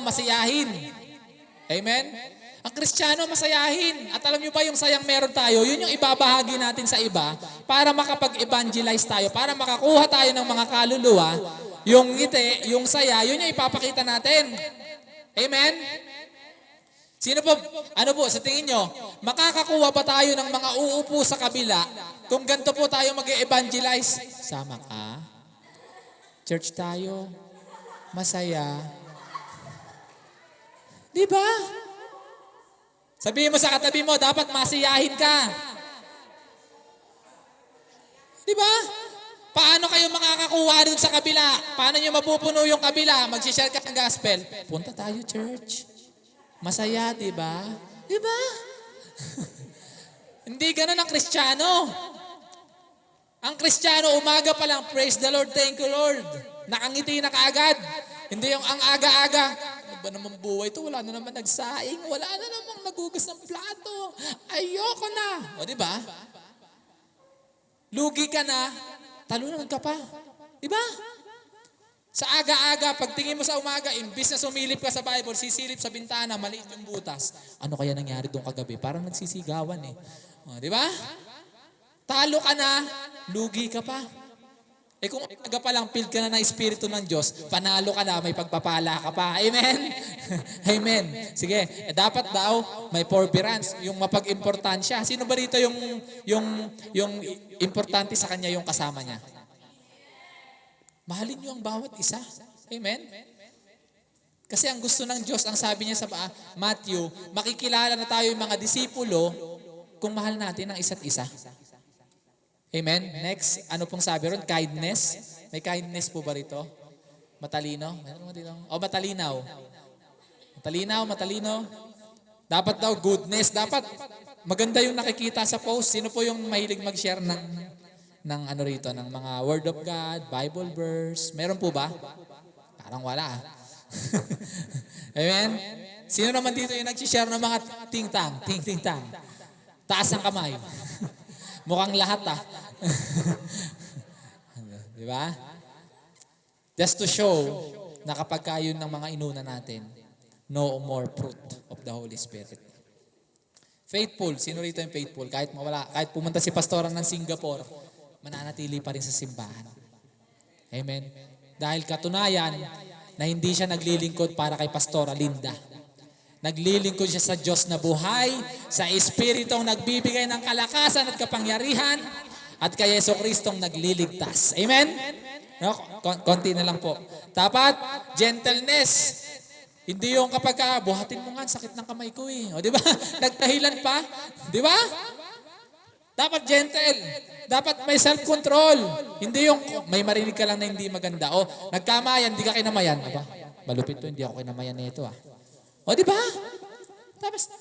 masayahin. Amen? Ang Kristiyano masayahin. At alam nyo ba yung sayang meron tayo, yun yung ibabahagi natin sa iba para makapag-evangelize tayo, para makakuha tayo ng mga kaluluwa, yung ngiti, yung saya, yun yung ipapakita natin. Amen? Sino po, ano po, sa tingin nyo, makakakuha ba tayo ng mga uupo sa kabila kung ganito po tayo mag-evangelize? Sama ka. Church tayo. Masaya. Di ba? Sabihin mo sa katabi mo, dapat masiyahin ka. Di ba? Paano kayo makakakuha dun sa kabila? Paano nyo mapupuno yung kabila? Mag-share ka ng gospel. Punta tayo, church. Masaya, di ba? Di ba? Hindi ganun ang Kristiyano. Ang Kristiyano, umaga pa lang, praise the Lord, thank you Lord. Nakangiti na kaagad. Hindi yung ang aga-aga. Ano ba naman buhay ito? Wala na naman nagsaing. Wala na namang nagugas ng plato. Ayoko na. O, di ba? Lugi ka na. Talunan ka pa. Di ba? Sa aga-aga, pagtingin mo sa umaga, imbis na sumilip ka sa Bible, sisilip sa bintana, maliit yung butas. Ano kaya nangyari doon kagabi? Parang nagsisigawan eh. O, di ba? Talo ka na, lugi ka pa. Eh kung aga pa lang, filled ka na ng Espiritu ng Diyos, panalo ka na, may pagpapala ka pa. Amen? Amen. Sige, dapat daw may forbearance, yung mapag-importansya. Sino ba dito yung importante sa kanya yung kasama niya? Mahalin niyo ang bawat isa. Amen? Kasi ang gusto ng Diyos, ang sabi niya sa Matthew, makikilala na tayo yung mga disipulo kung mahal natin ang isa't isa. Amen? Next, ano pong sabi ron? Kindness. May kindness po ba rito? Matalino? O matalinaw. Matalino. Dapat daw goodness. Dapat maganda yung nakikita sa post. Sino po yung mahilig mag-share ng ano rito, ng mga Word of God, Bible verse? Meron po ba? Parang wala. Amen? Sino naman dito yung nag-share ng mga ting-tang? Taas ang kamay. Mukhang lahat Di ba? Just to show na kapag yun ng mga inuna natin, no more fruit of the Holy Spirit. Faithful. Sino rito yung faithful? Kahit mawala, kahit pumunta si pastoran ng Singapore, mananatili pa rin sa simbahan. Amen? Dahil katunayan na hindi siya naglilingkod para kay Pastora Linda. Naglilingkod siya sa Diyos na buhay, sa Espiritong nagbibigay ng kalakasan at kapangyarihan, at kay Jesucristong nagliligtas. Amen? No? Konti na lang po. Dapat, gentleness. Hindi yung kapag buhatin mo nga, sakit ng kamay ko eh. O, di ba? Nagtahilan pa. Di ba? Dapat gentle. Dapat may self-control. Hindi yung may marinig ka lang na hindi maganda. O, nagkamayan, hindi ka kinamayan. Aba, malupit to, hindi ako kinamayan nito O, di ba? Tapos,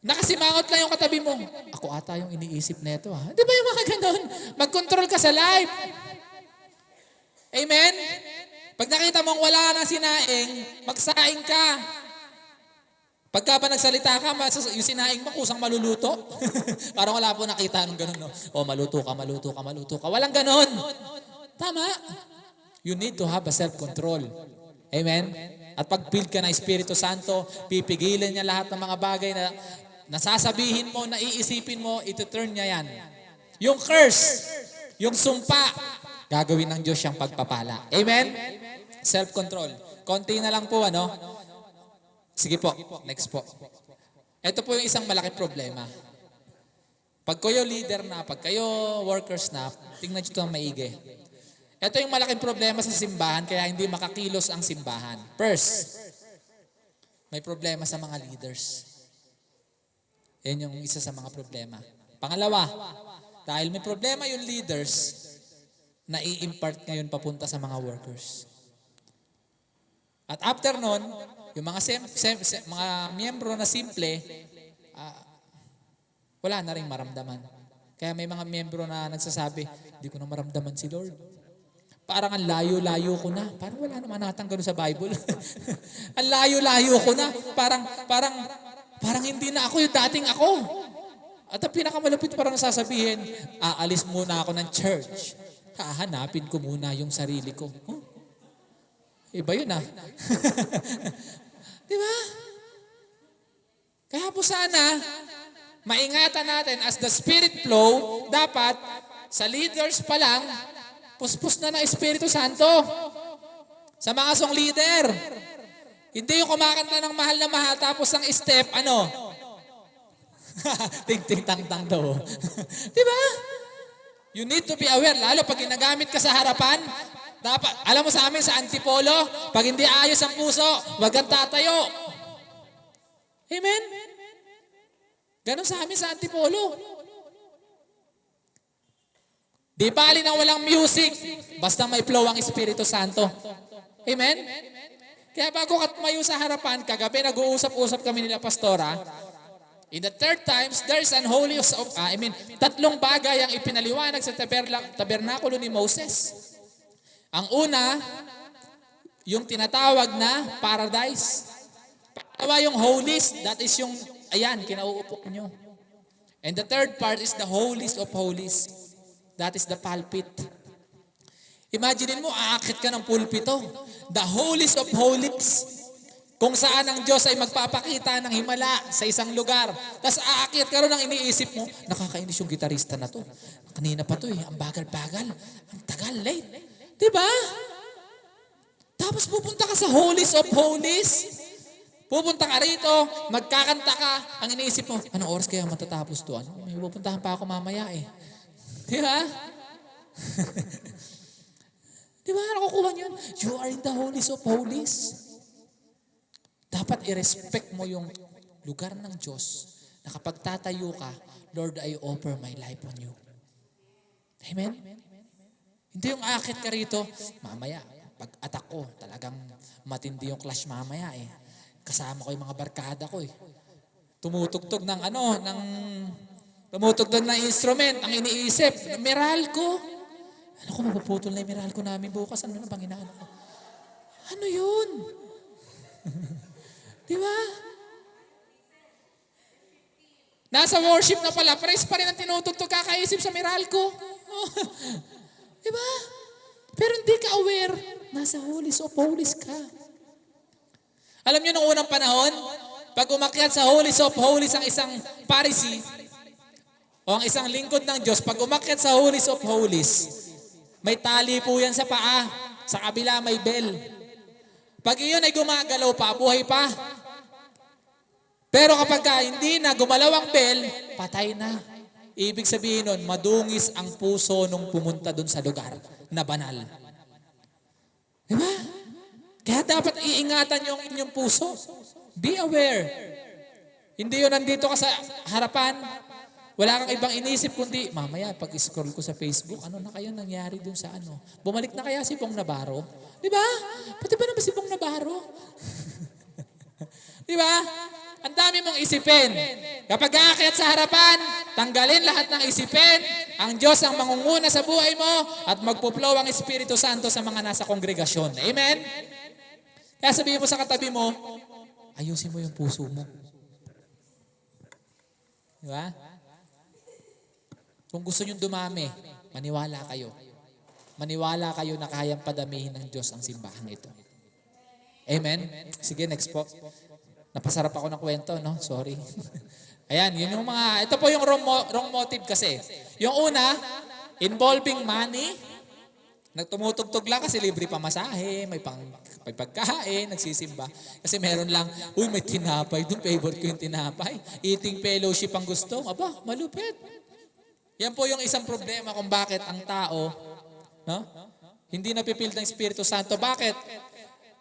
nakasimangot lang yung katabi mo. Ako ata yung iniisip nito Di ba yung mga ganun? Mag-control ka sa life. Amen? Pag nakita mong wala na sinaing, magsaing ka. Pagka ba nagsalita ka, yung sinaing mo, kusang maluluto. Parang wala po nakita nung ganun, no? O, maluto ka. Walang ganun. Tama. You need to have a self-control. Amen? At pag filled ka ng Espiritu Santo, pipigilan niya lahat ng mga bagay na nasasabihin mo, naiisipin mo, ituturn niya yan. Yung curse, yung sumpa, gagawin ng Diyos siyang pagpapala. Amen? Self-control. Konti na lang po, Sige po, next po. Ito po yung isang malaking problema. Pag kayo leader na, pag kayo workers na, tingnan nyo ito ang maigi. Ito yung malaking problema sa simbahan, kaya hindi makakilos ang simbahan. First, may problema sa mga leaders. Yan yung isa sa mga problema. Pangalawa, dahil may problema yung leaders, nai-impart ngayon papunta sa mga workers. At after nun, yung mga mga miyembro na simple, wala na rin maramdaman. Kaya may mga miyembro na nagsasabi, hindi ko na maramdaman si Lord. Parang ang layo-layo ko na. Parang wala naman natang gano'n sa Bible. Ang layo-layo ko na. Parang hindi na ako yung dating ako. At ang pinakamalapit parang sasabihin, aalis muna ako ng church. Hahanapin ko muna yung sarili ko. Iba yun ah. Di ba? Kaya po sana, maingatan natin as the Spirit flow, dapat sa leaders pa lang, puspos na ng Espiritu Santo. Sa mga song leader. Hindi yung kumakanta ng mahal na mahal tapos ang step, ano? Ting-ting tang-tang daw. Di ba? You need to be aware, lalo pag ginagamit ka sa harapan, dapat, alam mo sa amin sa Antipolo, pag hindi ayos ang puso, wag kang tatayo. Amen? Ganon sa amin sa Antipolo. Di bali na walang music, basta may flow ang Espiritu Santo. Amen? Kaya bago ka tumayo sa harapan, kagabi nag-uusap-usap kami nila Pastora, in the third times, there's an holy of, tatlong bagay ang ipinaliwanag sa tabernakulo ni Moses. Ang una, yung tinatawag na paradise. Pangalawa yung holies, that is yung, ayan, kinauupo nyo. And the third part is the holies of holies. That is the pulpit. Imagine mo, aakit ka ng pulpito. The holies of holies. Kung saan ang Diyos ay magpapakita ng himala sa isang lugar. Tapos aakit ka rin ang iniisip mo, nakakainis yung gitarista na to. Kanina pa to ang bagal-bagal. Ang tagal, late. Diba? Tapos pupunta ka sa holies of holies. Pupunta ka rito, magkakanta ka, ang iniisip mo, anong oras kaya matatapos to? Ano? May pupuntahan pa ako mamaya eh. Diba? Diba? Nakukuha niyo yun? You are in the holies of holies. Dapat i-respect mo yung lugar ng Diyos na kapag tatayo ka, Lord, I offer my life on you. Amen? Hindi yung akit ka rito, mamaya, pag attack ko, talagang matindi yung clash mamaya eh. Kasama ko yung mga barkada ko eh. Tumutugtog ng tumutugtog ng instrument, ang iniisip, Meralco. Ano kung mapuputol na yung Meralco namin bukas, ano na bang inaano ko? Ano yun? Di ba? Nasa worship na pala, praise pa rin ang tinutugtog, kakaisip sa Meralco. Di ba? Pero hindi ka aware, nasa holies of holies ka. Alam niyo nung unang panahon, pag umakyat sa holies of holies ang isang Pharisee, o ang isang lingkod ng Diyos, pag umakyat sa holies of holies, may tali po yan sa paa, sa kabila may bell. Pag iyon ay gumagalaw pa, buhay pa. Pero kapag hindi na gumalaw ang bell, patay na. Ibig sabihin nun, madungis ang puso nung pumunta dun sa lugar na banal. Diba? Kaya dapat iingatan yung inyong puso. Be aware. Hindi yun nandito ka sa harapan, wala kang ibang inisip kundi, mamaya pag-scroll ko sa Facebook, ano na kayo nangyari dun sa ano? Bumalik na kaya si Bong Navarro? Diba? Pati ba naman si Bong Navarro? Diba? Ang dami mong isipin. Kapag aakyat sa harapan, tanggalin lahat ng isipin. Ang Diyos ang mangunguna sa buhay mo at magpo-flow ang Espiritu Santo sa mga nasa kongregasyon. Amen? Kaya sabihin mo sa katabi mo, ayusin mo yung puso mo. Diba? Kung gusto nyo dumami, maniwala kayo. Maniwala kayo na kayang padamihin ng Diyos ang simbahan ito. Amen? Sige, next po. Napasarap ako ng kwento, no? Sorry. Ayan, yun yung mga, ito po yung wrong motive kasi. Yung una, involving money. Nagtumutugtog lang kasi libre pamasahe, may pagkain, nagsisimba. Kasi meron lang, uy, may tinapay doon, favorite ko yung tinapay. Eating fellowship ang gusto. Aba, malupit. Yan po yung isang problema kung bakit ang tao, no? Hindi napipil ng Espiritu Santo. Bakit?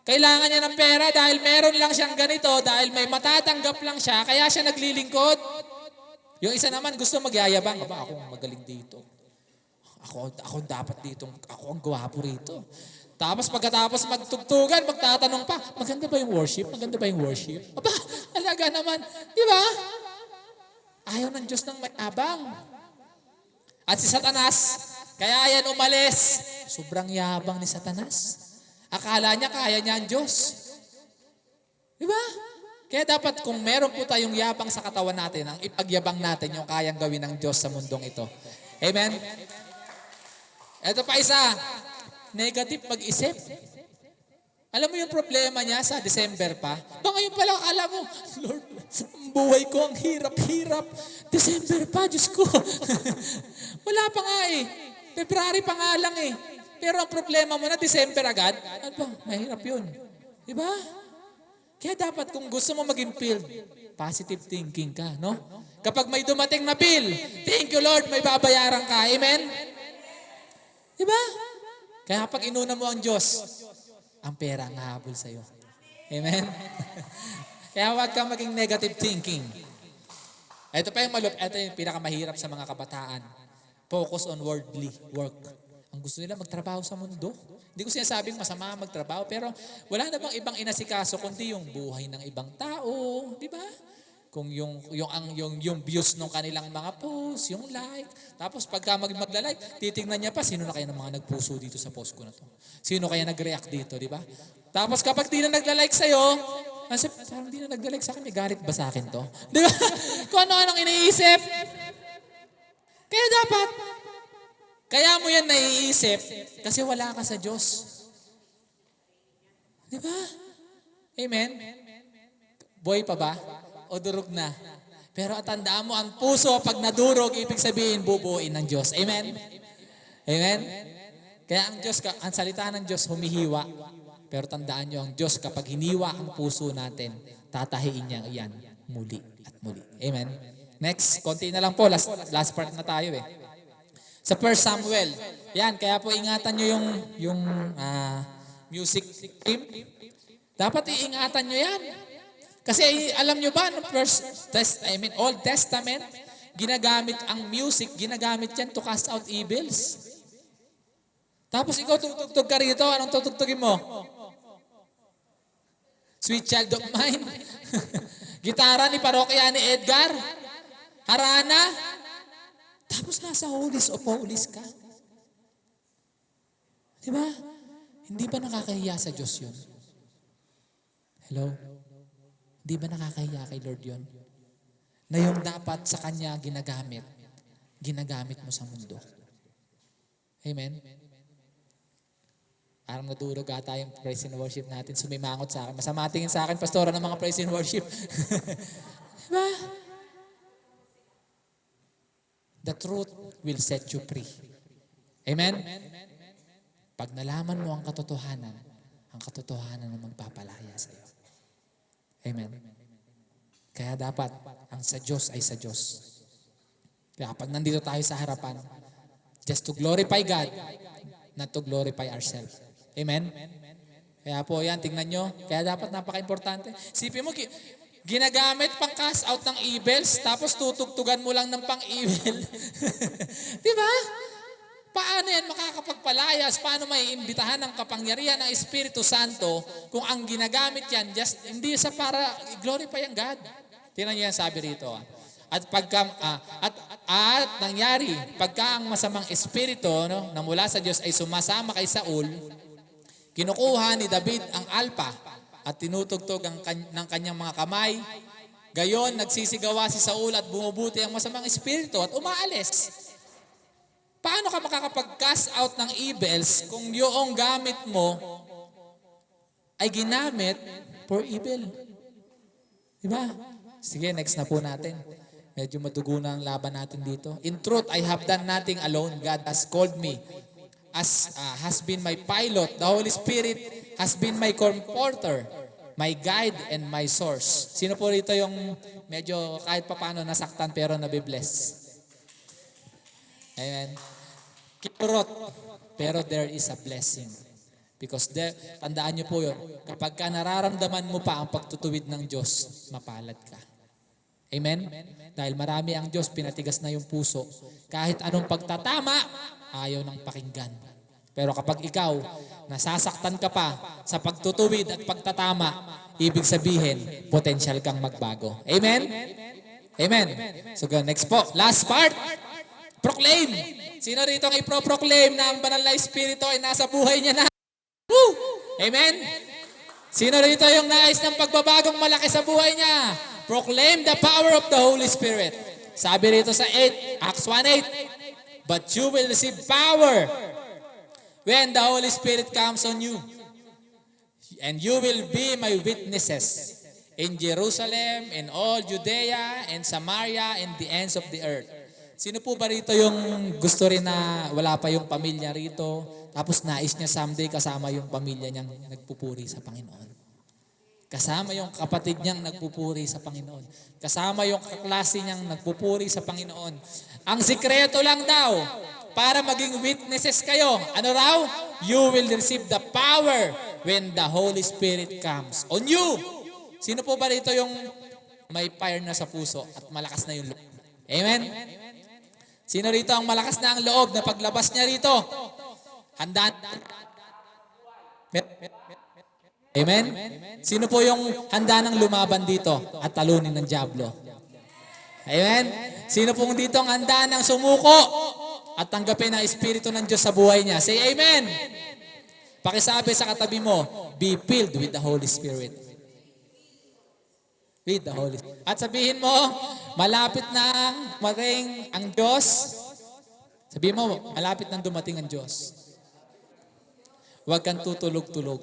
Kailangan niya ng pera dahil meron lang siyang ganito, dahil may matatanggap lang siya, kaya siya naglilingkod. Yung isa naman gusto magyayabang. Aba, ako magaling dito. Ako dapat dito. Ako ang gwapo rito. Tapos pagkatapos magtugtugan, magtatanong pa, maganda ba yung worship? Maganda ba yung worship? Aba, alaga naman. Di ba? Ayaw ng Diyos ng may abang. At si Satanas, kaya yan umalis. Sobrang yabang ni Satanas. Akala niya kaya niya ang Diyos. Di ba? Kaya dapat kung meron po tayong yabang sa katawan natin, ang ipagyabang natin yung kayang gawin ng Diyos sa mundong ito. Amen? Ito pa isa, negative mag-isip. Alam mo yung problema niya sa December pa? Ngayon pala akala mo, Lord, ang buhay ko ang hirap-hirap. December pa, Diyos ko. Wala pa nga eh. February pa nga lang eh. Pero ang problema mo na December agad, ano ba? Mahirap yun. Diba? Kaya dapat kung gusto mo maging filled, positive thinking ka, no? Kapag may dumating na bill, thank you Lord, may babayaran ka. Amen? Diba? Kaya pag inuna mo ang Diyos, ang pera ang hahabol sa'yo. Amen? Kaya huwag kang maging negative thinking. Ito pa yung ito yung pinakamahirap sa mga kabataan. Focus on worldly work. Ang gusto nila magtrabaho sa mundo. Hindi ko sinasabing masama magtrabaho, pero wala na bang ibang inasikaso kundi yung buhay ng ibang tao, di ba? Kung yung views ng kanilang mga posts, yung like. Tapos pagka magla-like, titingnan niya pa, sino na kaya ng mga nagpuso dito sa post ko na to? Sino kaya nag-react dito, di ba? Tapos kapag di na nagla-like sa'yo, parang di na nagla-like sa akin, may galit ba sa akin to? Di ba? Kung ano-anong iniisip. Kaya dapat, kaya mo yan naiisip kasi wala ka sa Diyos. Di ba? Amen? Buhay pa ba? O durog na? Pero tandaan mo, ang puso pag nadurog, ibig sabihin, bubuuin ng Diyos. Amen? Amen? Kaya ang Diyos, ang salita ng Diyos, humihiwa. Pero tandaan nyo, ang Diyos, kapag hiniwa ang puso natin, tatahiin niya yan muli at muli. Amen? Next, konti na lang po. Last part na tayo eh. Sa 1 Samuel. Yan, kaya po ingatan nyo yung music team. Dapat iingatan nyo yan. Kasi alam nyo ba, Old Testament, ginagamit ang music, ginagamit yan to cast out evils. Tapos ikaw tutugtog ka rito, anong tutugtugin mo? Sweet Child of Mine. Gitara ni Parokya ni Edgar. Harana. Tapos nasa Holies of Holies ka. Diba? Hindi ba nakakahiya sa Diyos yun? Hello? Hindi ba nakakahiya kay Lord yun? Na yung dapat sa Kanya ginagamit mo sa mundo. Amen? Parang nadurog ata yung praise and worship natin. Sumimangot sa akin. Masama tingin sa akin, pastora ng mga praise and worship. Diba? The truth will set you free. Amen? Pag nalaman mo ang katotohanan ang magpapalaya sa iyo. Amen? Kaya dapat, ang sa Diyos ay sa Diyos. Kaya pag nandito tayo sa harapan, just to glorify God, not to glorify ourselves. Amen? Kaya po yan, tingnan nyo. Kaya dapat napaka-importante. Sipin mo, ginagamit pang cast out ng evils, tapos tutugtugan mo lang ng pang-evil. Diba? Paano yan makakapagpalayas? Paano may imbitahan ng kapangyarihan ng Espiritu Santo kung ang ginagamit yan, hindi sa para glorify ang God? Tingnan niyo yan sabi rito. At nangyari, pagka ang masamang espiritu na mula sa Diyos ay sumasama kay Saul, kinukuha ni David ang alpa at tinutugtog ng kanyang mga kamay. Gayon, nagsisigawa si Saul at bumubuti ang masamang espiritu at umaalis. Paano ka makakapag-cast out ng evils kung yung gamit mo ay ginamit for evil? Diba? Sige, next na po natin. Medyo madugo na ang laban natin dito. In truth, I have done nothing alone. God has called me. Has been my pilot. The Holy Spirit has been my comforter, my guide, and my source. Sino po rito yung medyo kahit papaano nasaktan pero nabibless? Amen. Kirot, pero there is a blessing. Because tandaan niyo po yun, kapag ka nararamdaman mo pa ang pagtutuwid ng Diyos, mapalad ka. Amen? Dahil marami ang Diyos, pinatigas na yung puso. Kahit anong pagtatama, ayaw ng pakinggan. Pero kapag ikaw, nasasaktan ka pa sa pagtutuwid at pagtatama, ibig sabihin, potential kang magbago. Amen? Amen. So next po, last part. Proclaim. Sino rito ang ipro-proclaim na ang banal na Espiritu ay nasa buhay niya na? Woo! Amen? Sino rito yung nais ng pagbabagong malaki sa buhay niya? Proclaim the power of the Holy Spirit. Sabi rito sa Acts 1:8, but you will receive power when the Holy Spirit comes on you. And you will be my witnesses in Jerusalem, in all Judea, and Samaria, and the ends of the earth. Sino po ba rito yung gusto rin na wala pa yung pamilya rito, tapos nais niya someday kasama yung pamilya niyang nagpupuri sa Panginoon? Kasama yung kapatid niyang nagpupuri sa Panginoon. Kasama yung kaklase niyang nagpupuri sa Panginoon. Ang sikreto lang daw, para maging witnesses kayo, ano raw? You will receive the power when the Holy Spirit comes on you. Sino po ba rito yung may fire na sa puso at malakas na yung loob? Amen? Sino rito ang malakas na ang loob na paglabas niya rito? Handa. Amen? Sino po yung handa ng lumaban dito at talunin ng dyablo? Amen? Sino pong dito ang handa ng sumuko at tanggapin ang Espiritu ng Diyos sa buhay niya? Say amen! Pakisabi sa katabi mo, be filled with the Holy Spirit. With the Holy Spirit. At sabihin mo, malapit na dumating ang Diyos. Sabihin mo, malapit na dumating ang Diyos. Huwag kang tutulog-tulog.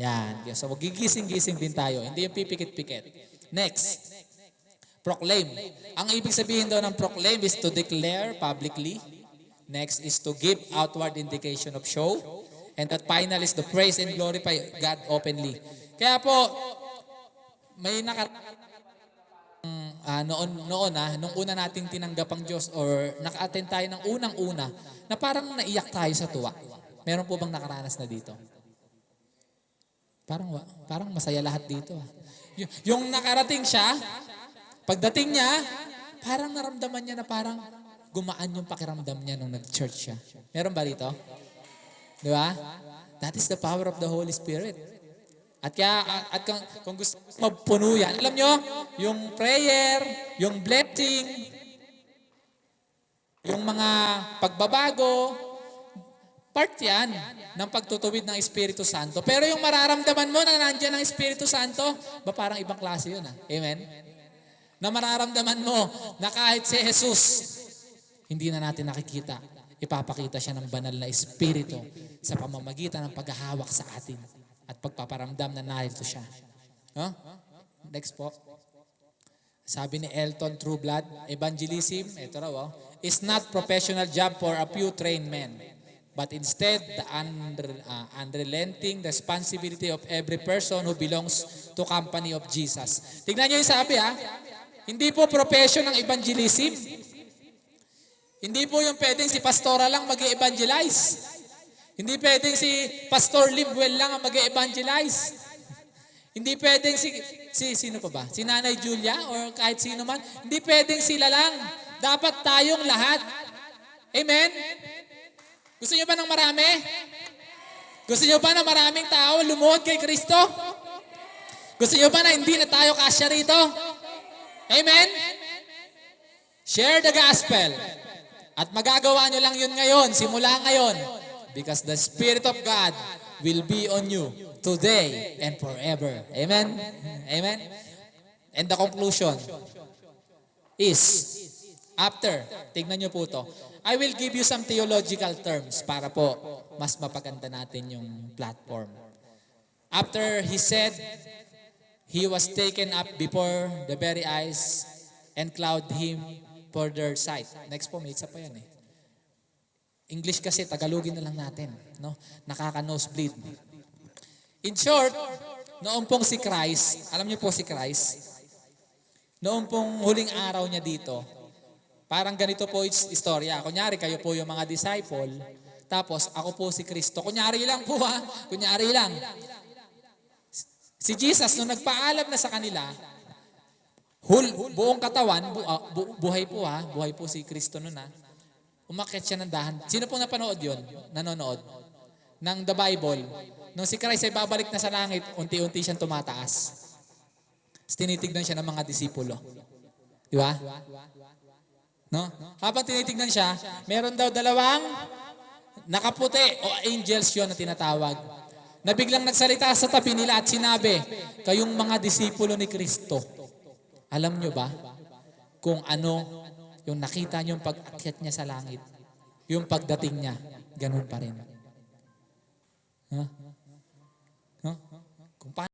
Yan. So, gigising-gising din tayo. Hindi yung pipikit-pikit. Next. Proclaim. Ang ibig sabihin daw ng proclaim is to declare publicly. Next is to give outward indication of show. And that final is to praise and glorify God openly. Kaya po, may nung una nating tinanggap ang Diyos or naka-attend tayo ng unang-una na parang naiyak tayo sa tuwa. Meron po bang nakaranas na dito? Parang masaya lahat dito. Yung nakarating siya, pagdating niya, parang naramdaman niya na parang gumaan yung pakiramdam niya nung nag-church siya. Meron ba dito? Di ba? That is the power of the Holy Spirit. At kung gusto magpuno yan, alam nyo, yung prayer, yung blessing, yung mga pagbabago, part yan ng pagtutuwid ng Espiritu Santo. Pero yung mararamdaman mo na nandiyan ang Espiritu Santo, parang ibang klase yun. Amen? Na mararamdaman mo na kahit si Jesus, hindi na natin nakikita, ipapakita siya ng banal na Espiritu sa pamamagitan ng paghahawak sa atin at pagpaparamdam na narito siya. Huh? Next po. Sabi ni Elton Trueblood, evangelism, ito raw, is not professional job for a few trained men, but instead the unrelenting responsibility of every person who belongs to company of Jesus. Tingnan niyo yung sabi hindi po profession ng evangelism. Hindi po yung pwedeng si pastora lang mag-evangelize. Hindi pwedeng si Pastor Libwell lang ang mag-evangelize. Hindi pwedeng sino pa ba? Si Nanay Julia or kahit sino man. Hindi pwedeng sila lang. Dapat tayong lahat. Amen? Gusto niyo ba ng marami? Gusto niyo ba na maraming tao lumuhod kay Kristo? Gusto niyo ba na hindi na tayo kasya rito? Amen? Share the gospel. At magagawa nyo lang yun ngayon, simula ngayon. Because the Spirit of God will be on you today and forever. Amen? Amen? And the conclusion is, after, tignan nyo po to, I will give you some theological terms para po mas mapaganda natin yung platform. After he said, he was taken up before the very eyes and cloud him for their sight. Next po, may isa pa yan English kasi, Tagalogin na lang natin. No? Nakaka-nosebleed. In short, noong pong si Christ, alam niyo po si Christ, noong pong huling araw niya dito, parang ganito po istorya. Kunyari, kayo po yung mga disciple, tapos ako po si Kristo. Kunyari lang po kunyari lang. Si Jesus, nung nagpaalam na sa kanila, buong katawan, buhay po si Kristo nun umakyat siya ng dahan. Sino pong napanood yun? Nanonood? Ng the Bible. Nung si Christ ay babalik na sa langit, unti-unti siyang tumataas. Tinitignan siya ng mga disipulo. Di ba? No? Habang tinitignan siya, meron daw dalawang nakaputi o angels yun na tinatawag. Na biglang nagsalita sa tabi nila at sinabi, kayong mga disipulo ni Kristo, alam nyo ba kung ano yung nakita nyo yung pag-akyat niya sa langit, yung pagdating niya, ganun pa rin. Huh? Kung paano